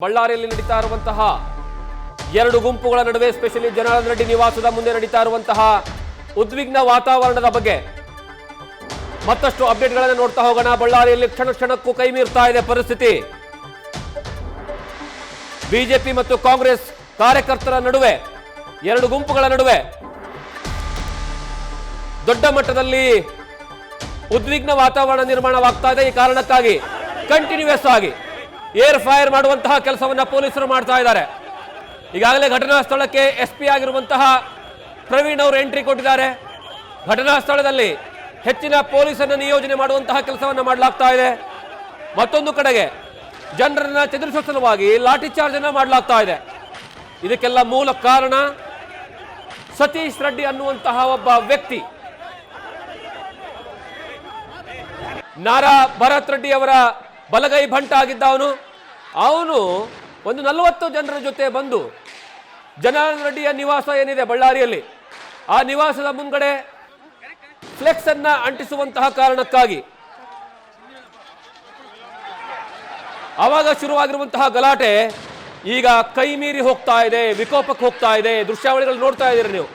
ಬಳ್ಳಾರಿಯಲ್ಲಿ ನಡೀತಾ ಇರುವಂತಹ ಎರಡು ಗುಂಪುಗಳ ನಡುವೆ ಸ್ಪೆಷಲಿ ಜನಾರ್ದನ ರೆಡ್ಡಿ ನಿವಾಸದ ಮುಂದೆ ನಡೀತಾ ಇರುವಂತಹ ಉದ್ವಿಗ್ನ ವಾತಾವರಣದ ಬಗ್ಗೆ ಮತ್ತಷ್ಟು ಅಪ್ಡೇಟ್ಗಳನ್ನು ನೋಡ್ತಾ ಹೋಗೋಣ. ಬಳ್ಳಾರಿಯಲ್ಲಿ ಕ್ಷಣ ಕ್ಷಣಕ್ಕೂ ಕೈ ಮೀರ್ತಾ ಇದೆ ಪರಿಸ್ಥಿತಿ. ಬಿಜೆಪಿ ಮತ್ತು ಕಾಂಗ್ರೆಸ್ ಕಾರ್ಯಕರ್ತರ ನಡುವೆ ಎರಡು ಗುಂಪುಗಳ ನಡುವೆ ದೊಡ್ಡ ಮಟ್ಟದಲ್ಲಿ ಉದ್ವಿಗ್ನ ವಾತಾವರಣ ನಿರ್ಮಾಣವಾಗ್ತಾ ಇದೆ. ಈ ಕಾರಣಕ್ಕಾಗಿ ಕಂಟಿನ್ಯೂಸ್ ಆಗಿ ಏರ್ ಫೈರ್ ಮಾಡುವಂತಹ ಕೆಲಸವನ್ನ ಪೊಲೀಸರು ಮಾಡ್ತಾ ಇದ್ದಾರೆ. ಈಗಾಗಲೇ ಘಟನಾ ಸ್ಥಳಕ್ಕೆ ಎಸ್ಪಿ ಆಗಿರುವಂತಹ ಪ್ರವೀಣ್ ಅವರು ಎಂಟ್ರಿ ಕೊಟ್ಟಿದ್ದಾರೆ. ಘಟನಾ ಸ್ಥಳದಲ್ಲಿ ಹೆಚ್ಚಿನ ಪೊಲೀಸರನ್ನು ನಿಯೋಜನೆ ಮಾಡುವಂತಹ ಕೆಲಸವನ್ನ ಮಾಡಲಾಗ್ತಾ ಇದೆ. ಮತ್ತೊಂದು ಕಡೆಗೆ ಜನರನ್ನ ಚದುರಿಸುವ ಸಲುವಾಗಿ ಲಾಠಿ ಚಾರ್ಜ್ ಅನ್ನ ಮಾಡಲಾಗ್ತಾ ಇದೆ. ಇದಕ್ಕೆಲ್ಲ ಮೂಲ ಕಾರಣ ಸತೀಶ್ ರೆಡ್ಡಿ ಅನ್ನುವಂತಹ ಒಬ್ಬ ವ್ಯಕ್ತಿ. ನಾರಾ ಭರತ್ ರೆಡ್ಡಿ ಅವರ ಬಲಗೈ ಭಂಟ ಆಗಿದ್ದ ಅವನು ಒಂದು 40 ಜನರ ಜೊತೆ ಬಂದು ಜನಾರ್ದನ ರೆಡ್ಡಿಯ ನಿವಾಸ ಏನಿದೆ ಬಳ್ಳಾರಿಯಲ್ಲಿ, ಆ ನಿವಾಸದ ಮುಂಗಡೆ ಫ್ಲೆಕ್ಸ್ ಅನ್ನ ಅಂಟಿಸುವಂತಹ ಕಾರಣಕ್ಕಾಗಿ ಆವಾಗ ಶುರುವಾಗಿರುವಂತಹ ಗಲಾಟೆ ಈಗ ಕೈ ಮೀರಿ ಹೋಗ್ತಾ ಇದೆ, ವಿಕೋಪಕ್ಕೆ ಹೋಗ್ತಾ ಇದೆ. ದೃಶ್ಯಾವಳಿಗಳು ನೋಡ್ತಾ ಇದ್ದೀರಿ ನೀವು.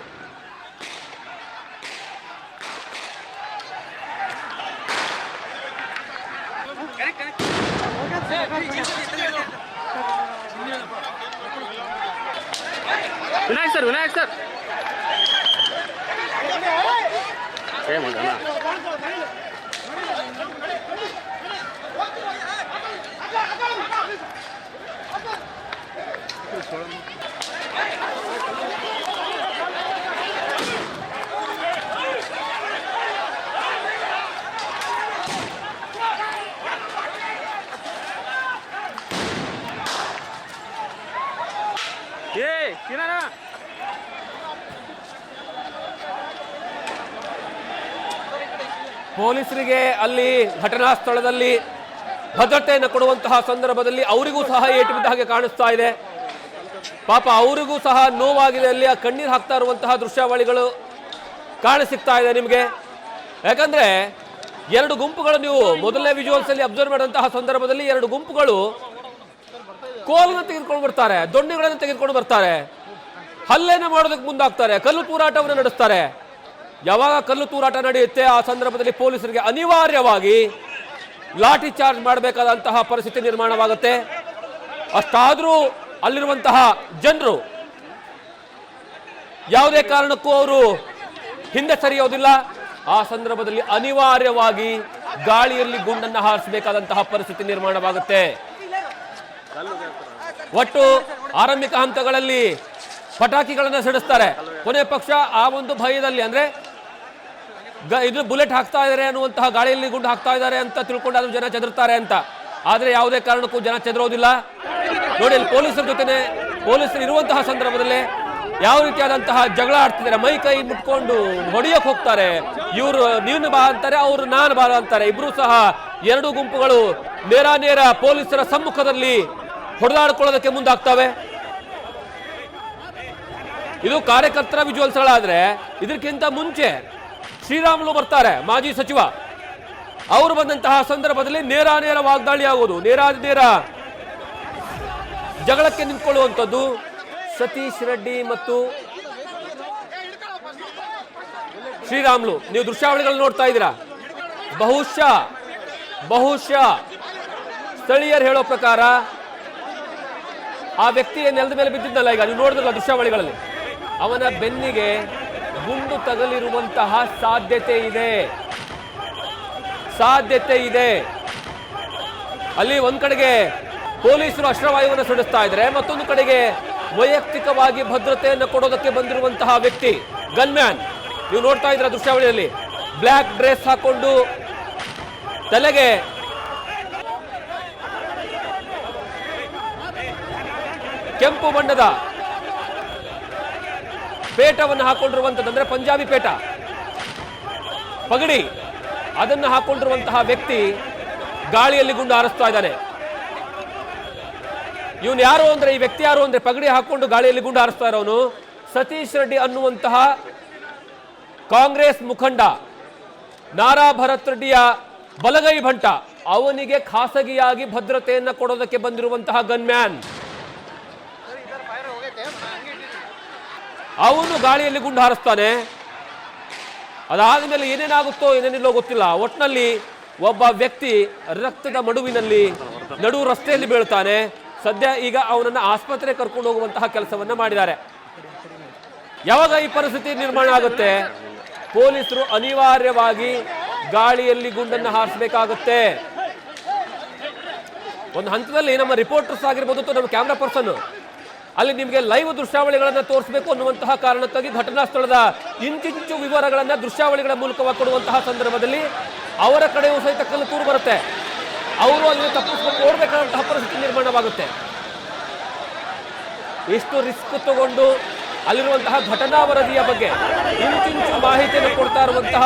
ವಿನಾಯಕ್ ಸರ್ ಪೊಲೀಸರಿಗೆ ಅಲ್ಲಿ ಘಟನಾ ಸ್ಥಳದಲ್ಲಿ ಭದ್ರತೆಯನ್ನು ಕೊಡುವಂತಹ ಸಂದರ್ಭದಲ್ಲಿ ಅವರಿಗೂ ಸಹ ಏಟು ಬಿದ್ದ ಹಾಗೆ ಕಾಣಿಸ್ತಾ ಇದೆ. ಪಾಪ ಅವರಿಗೂ ಸಹ ನೋವಾಗಿದೆ. ಅಲ್ಲಿ ಆ ಕಣ್ಣೀರು ಹಾಕ್ತಾ ಇರುವಂತಹ ದೃಶ್ಯಾವಳಿಗಳು ಕಾಣಿಸಿಕ್ತಾ ಇದೆ ನಿಮಗೆ. ಯಾಕಂದ್ರೆ ಎರಡು ಗುಂಪುಗಳು, ನೀವು ಮೊದಲನೇ ವಿಜುವಲ್ಸ್ ಅಲ್ಲಿ ಅಬ್ಸರ್ವ್ ಮಾಡುವಂತಹ ಸಂದರ್ಭದಲ್ಲಿ ಎರಡು ಗುಂಪುಗಳು ಕೋಲನ್ನು ತೆಗೆದುಕೊಂಡು ಬರ್ತಾರೆ, ದೊಣ್ಣೆಗಳನ್ನು ತೆಗೆದುಕೊಂಡು ಬರ್ತಾರೆ, ಹಲ್ಲೆಯನ್ನು ಮಾಡೋದಕ್ಕೆ ಮುಂದಾಗ್ತಾರೆ, ಕಲ್ಲು ತೂರಾಟವನ್ನು ನಡೆಸ್ತಾರೆ. ಯಾವಾಗ ಕಲ್ಲು ತೂರಾಟ ನಡೆಯುತ್ತೆ ಆ ಸಂದರ್ಭದಲ್ಲಿ ಪೊಲೀಸರಿಗೆ ಅನಿವಾರ್ಯವಾಗಿ ಲಾಠಿ ಚಾರ್ಜ್ ಮಾಡಬೇಕಾದಂತಹ ಪರಿಸ್ಥಿತಿ ನಿರ್ಮಾಣವಾಗುತ್ತೆ. ಅಷ್ಟಾದರೂ ಅಲ್ಲಿರುವಂತಹ ಜನರು ಯಾವುದೇ ಕಾರಣಕ್ಕೂ ಅವರು ಹಿಂದೆ ಸರಿಯೋದಿಲ್ಲ. ಆ ಸಂದರ್ಭದಲ್ಲಿ ಅನಿವಾರ್ಯವಾಗಿ ಗಾಳಿಯಲ್ಲಿ ಗುಂಡನ್ನು ಹಾರಿಸಬೇಕಾದಂತಹ ಪರಿಸ್ಥಿತಿ ನಿರ್ಮಾಣವಾಗುತ್ತೆ. ಒಟ್ಟು ಆರಂಭಿಕ ಹಂತಗಳಲ್ಲಿ ಪಟಾಕಿಗಳನ್ನು ಸಿಡಿಸ್ತಾರೆ. ಕೊನೆ ಪಕ್ಷ ಆ ಒಂದು ಭಯದಲ್ಲಿ, ಅಂದ್ರೆ ಇದು ಬುಲೆಟ್ ಹಾಕ್ತಾ ಇದ್ದಾರೆ ಅನ್ನುವಂತಹ, ಗಾಳಿಯಲ್ಲಿ ಗುಂಡು ಹಾಕ್ತಾ ಇದ್ದಾರೆ ಅಂತ ತಿಳ್ಕೊಂಡು ಜನ ಚದರ್ತಾರೆ ಅಂತ. ಆದ್ರೆ ಯಾವುದೇ ಕಾರಣಕ್ಕೂ ಜನ ಚದರೋದಿಲ್ಲ. ನೋಡಿ, ಅಲ್ಲಿ ಪೊಲೀಸರ ಜೊತೆನೆ ಪೊಲೀಸರು ಇರುವಂತಹ ಸಂದರ್ಭದಲ್ಲಿ ಯಾವ ರೀತಿಯಾದಂತಹ ಜಗಳ ಆಡ್ತಿದ್ದಾರೆ. ಮೈ ಕೈ ಮುಟ್ಕೊಂಡು ಹೊಡೆಯಕ್ಕೆ ಹೋಗ್ತಾರೆ. ಇವರು ನೀನು ಬಾ ಅಂತಾರೆ, ಅವರು ನಾನು ಬಾ ಅಂತಾರೆ. ಇಬ್ರು ಸಹ ಎರಡು ಗುಂಪುಗಳು ನೇರ ಪೊಲೀಸರ ಸಮ್ಮುಖದಲ್ಲಿ ಹೊಡೆದಾಡ್ಕೊಳ್ಳೋದಕ್ಕೆ ಮುಂದಾಗ್ತವೆ. ಇದು ಕಾರ್ಯಕರ್ತರ ವಿಜುವಲ್ಸ್ಗಳಾದ್ರೆ, ಇದಕ್ಕಿಂತ ಮುಂಚೆ ಶ್ರೀರಾಮುಲು ಬರ್ತಾರೆ, ಮಾಜಿ ಸಚಿವ. ಅವರು ಬಂದಂತಹ ಸಂದರ್ಭದಲ್ಲಿ ನೇರ ವಾಗ್ದಾಳಿ ಆಗೋದು, ನೇರ ಜಗಳಕ್ಕೆ ನಿಂತ್ಕೊಳ್ಳುವಂಥದ್ದು. ಸತೀಶ್ ರೆಡ್ಡಿ ಮತ್ತು ಶ್ರೀರಾಮುಲು, ನೀವು ದೃಶ್ಯಾವಳಿಗಳು ನೋಡ್ತಾ ಇದ್ದೀರಾ. ಬಹುಶಃ ಸ್ಥಳೀಯರು ಹೇಳೋ ಪ್ರಕಾರ ಆ ವ್ಯಕ್ತಿಯ ನೆಲದ ಮೇಲೆ ಬಿದ್ದಿದ್ದಲ್ಲ, ಈಗ ನೀವು ನೋಡಿದ್ರಲ್ಲ ದೃಶ್ಯಾವಳಿಗಳಲ್ಲಿ, ಅವನ ಬೆನ್ನಿಗೆ ಗುಂಡು ತಗಲಿರುವಂತಹ ಸಾಧ್ಯತೆ ಇದೆ. ಅಲ್ಲಿ ಒಂದ್ ಕಡೆಗೆ ಪೊಲೀಸರು ಅಶ್ರವಾಯುವನ್ನು ಸಿಡಿಸ್ತಾ ಇದ್ದಾರೆ, ಮತ್ತೊಂದು ಕಡೆಗೆ ವೈಯಕ್ತಿಕವಾಗಿ ಭದ್ರತೆಯನ್ನು ಕೊಡೋದಕ್ಕೆ ಬಂದಿರುವಂತಹ ವ್ಯಕ್ತಿ, ಗನ್ಮ್ಯಾನ್, ನೀವು ನೋಡ್ತಾ ಇದ್ರ ದೃಶ್ಯಾವಳಿಯಲ್ಲಿ ಬ್ಲ್ಯಾಕ್ ಡ್ರೆಸ್ ಹಾಕೊಂಡು ತಲೆಗೆ ಕೆಂಪು ಬಣ್ಣದ ಪೇಟವನ್ನು ಹಾಕೊಂಡಿರುವಂಥದ್ದು, ಅಂದ್ರೆ ಪಂಜಾಬಿ ಪೇಟ, ಪಗಡಿ, ಅದನ್ನು ಹಾಕೊಂಡಿರುವಂತಹ ವ್ಯಕ್ತಿ ಗಾಳಿಯಲ್ಲಿ ಗುಂಡು ಹಾರಿಸ್ತಾ ಇದ್ದಾನೆ. ಇವನು ಯಾರು ಅಂದ್ರೆ, ಈ ವ್ಯಕ್ತಿ ಯಾರು ಅಂದ್ರೆ, ಪಗಡಿ ಹಾಕೊಂಡು ಗಾಳಿಯಲ್ಲಿ ಗುಂಡು ಹಾರಿಸ್ತಾ ಇರೋನು ಸತೀಶ್ ರೆಡ್ಡಿ ಅನ್ನುವಂತಹ ಕಾಂಗ್ರೆಸ್ ಮುಖಂಡ, ನಾರಾ ಭರತ್ ರೆಡ್ಡಿಯ ಬಲಗೈ ಭಂಟ. ಅವನಿಗೆ ಖಾಸಗಿಯಾಗಿ ಭದ್ರತೆಯನ್ನು ಕೊಡೋದಕ್ಕೆ ಬಂದಿರುವಂತಹ ಗನ್ಮ್ಯಾನ್. ಅವನು ಗಾಳಿಯಲ್ಲಿ ಗುಂಡು ಹಾರಿಸ್ತಾನೆ. ಅದಾದ ಮೇಲೆ ಏನೇನಾಗುತ್ತೋ ಏನೇನಿಲ್ಲೋ ಗೊತ್ತಿಲ್ಲ. ಒಟ್ಟಿನಲ್ಲಿ ಒಬ್ಬ ವ್ಯಕ್ತಿ ರಕ್ತದ ಮಡುವಿನಲ್ಲಿ ನಡು ರಸ್ತೆಯಲ್ಲಿ ಬೀಳ್ತಾನೆ. ಸದ್ಯ ಈಗ ಅವನನ್ನು ಆಸ್ಪತ್ರೆಗೆ ಕರ್ಕೊಂಡು ಹೋಗುವಂತಹ ಕೆಲಸವನ್ನ ಮಾಡಿದ್ದಾರೆ. ಯಾವಾಗ ಈ ಪರಿಸ್ಥಿತಿ ನಿರ್ಮಾಣ ಆಗುತ್ತೆ, ಪೊಲೀಸರು ಅನಿವಾರ್ಯವಾಗಿ ಗಾಳಿಯಲ್ಲಿ ಗುಂಡನ್ನು ಹಾರಿಸಬೇಕಾಗುತ್ತೆ. ಒಂದು ಹಂತದಲ್ಲಿ ನಮ್ಮ ರಿಪೋರ್ಟರ್ಸ್ ಆಗಿರ್ಬೋದು ಅಥವಾ ನಮ್ಮ ಕ್ಯಾಮ್ರಾ ಪರ್ಸನ್ ಅಲ್ಲಿ ನಿಮಗೆ ಲೈವ್ ದೃಶ್ಯಾವಳಿಗಳನ್ನು ತೋರಿಸಬೇಕು ಅನ್ನುವಂತಹ ಕಾರಣಕ್ಕಾಗಿ ಘಟನಾ ಸ್ಥಳದ ಇಂಚಿಂಚು ವಿವರಗಳನ್ನು ದೃಶ್ಯಾವಳಿಗಳ ಮೂಲಕವಾಗಿ ಕೊಡುವಂತಹ ಸಂದರ್ಭದಲ್ಲಿ ಅವರ ಕಡೆಯೂ ಸಹಿತ ಕಲ್ಲು ತೂರು ಬರುತ್ತೆ. ಅವರು ಅಲ್ಲಿ ತಪ್ಪಿಸ್ಕೊಂಡು ಓಡಬೇಕಾದಂತಹ ಪರಿಸ್ಥಿತಿ ನಿರ್ಮಾಣವಾಗುತ್ತೆ. ಎಷ್ಟು ರಿಸ್ಕ್ ತಗೊಂಡು ಅಲ್ಲಿರುವಂತಹ ಘಟನಾ ವರದಿಯ ಬಗ್ಗೆ ಇಂಚಿಂಚು ಮಾಹಿತಿಯನ್ನು ಕೊಡ್ತಾ ಇರುವಂತಹ